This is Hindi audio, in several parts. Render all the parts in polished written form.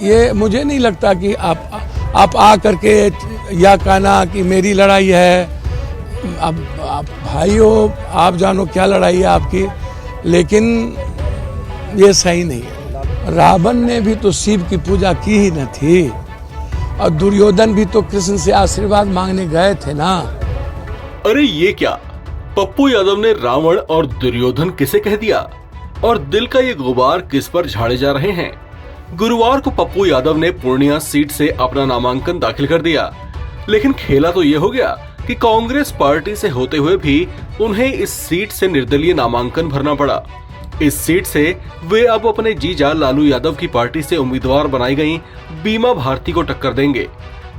ये मुझे नहीं लगता कि आप आ करके या कहना कि मेरी लड़ाई है। अब आप भाई हो, आप जानो क्या लड़ाई है आपकी, लेकिन ये सही नहीं है। रावण ने भी तो शिव की पूजा की ही न थी, और दुर्योधन भी तो कृष्ण से आशीर्वाद मांगने गए थे ना। अरे ये क्या, पप्पू यादव ने रावण और दुर्योधन किसे कह दिया, और दिल का ये गुबार किस पर झाड़े जा रहे हैं। गुरुवार को पप्पू यादव ने पूर्णिया सीट से अपना नामांकन दाखिल कर दिया, लेकिन खेला तो ये हो गया कि कांग्रेस पार्टी से होते हुए भी उन्हें इस सीट से निर्दलीय नामांकन भरना पड़ा। इस सीट से वे अब अपने जीजा लालू यादव की पार्टी से उम्मीदवार बनाई गई बीमा भारती को टक्कर देंगे।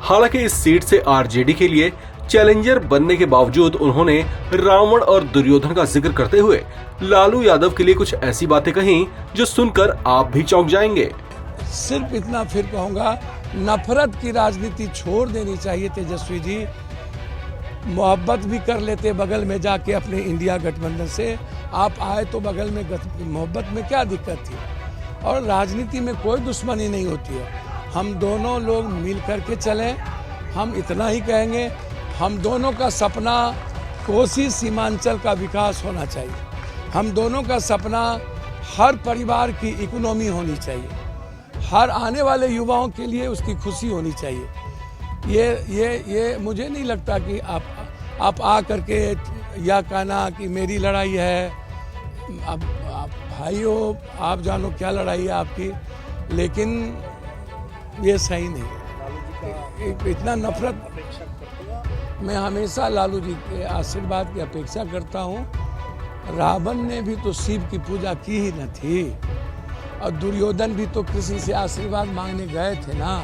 हालांकि इस सीट से आरजेडी के लिए चैलेंजर बनने के बावजूद उन्होंने रावण और दुर्योधन का जिक्र करते हुए लालू यादव के लिए कुछ ऐसी बातें कही जो सुनकर आप भी चौंक जाएंगे। सिर्फ इतना फिर कहूंगा, नफरत की राजनीति छोड़ देनी चाहिए तेजस्वी जी। मोहब्बत भी कर लेते बगल में जाके अपने इंडिया गठबंधन से, आप आए तो बगल में मोहब्बत में क्या दिक्कत थी। और राजनीति में कोई दुश्मनी नहीं होती है, हम दोनों लोग मिल करके चलें। हम इतना ही कहेंगे, हम दोनों का सपना कोसी सीमांचल का विकास होना चाहिए। हम दोनों का सपना हर परिवार की इकोनॉमी होनी चाहिए, हर आने वाले युवाओं के लिए उसकी खुशी होनी चाहिए। ये मुझे नहीं लगता कि आप आ करके या कहना कि मेरी लड़ाई है। अब आप भाई हो, आप जानो क्या लड़ाई है आपकी, लेकिन ये सही नहीं है। इतना नफरत, मैं हमेशा लालू जी के आशीर्वाद की अपेक्षा करता हूँ। रावण ने भी तो शिव की पूजा की ही न थी, और दुर्योधन भी तो कृष्ण से आशीर्वाद मांगने गए थे ना।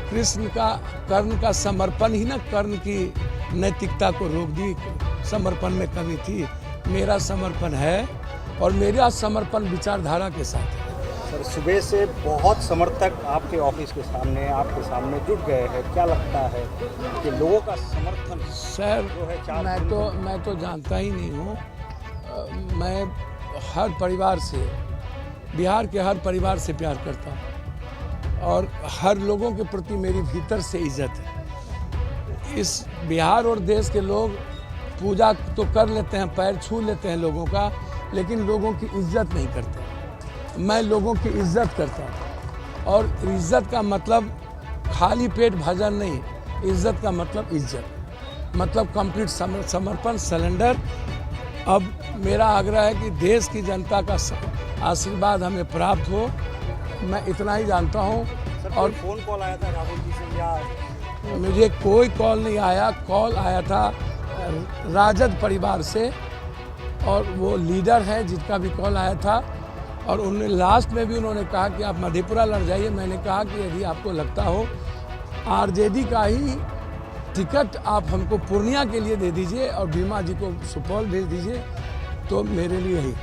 कृष्ण का कर्ण का समर्पण ही ना कर्ण की नैतिकता को रोक दी। समर्पण में कमी थी, मेरा समर्पण है, और मेरा समर्पण विचारधारा के साथ है। सर, सुबह से बहुत समर्थक आपके ऑफिस के सामने, आपके सामने जुट गए हैं। क्या लगता है कि लोगों का समर्थन सर जो है? मैं तो जानता ही नहीं हूँ। मैं हर परिवार से, बिहार के हर परिवार से प्यार करता हूँ, और हर लोगों के प्रति मेरी भीतर से इज्जत है। इस बिहार और देश के लोग पूजा तो कर लेते हैं, पैर छू लेते हैं लोगों का, लेकिन लोगों की इज्जत नहीं करते। मैं लोगों की इज्जत करता हूँ, और इज्जत का मतलब खाली पेट भजन नहीं, इज्जत का मतलब इज्जत, मतलब कंप्लीट समर्पण, सरेंडर। अब मेरा आग्रह है कि देश की जनता का आशीर्वाद हमें प्राप्त हो, मैं इतना ही जानता हूँ। और फोन कॉल आया था राहुल जी से या? मुझे कोई कॉल नहीं आया। कॉल आया था राजद परिवार से, और वो लीडर है जिसका भी कॉल आया था, और उन्होंने लास्ट में भी उन्होंने कहा कि आप मधेपुरा लड़ जाइए। मैंने कहा कि यदि आपको लगता हो आरजेडी का ही टिकट आप हमको पूर्णिया के लिए दे दीजिए और भीमा जी को सुपौल भेज दीजिए, तो मेरे लिए ही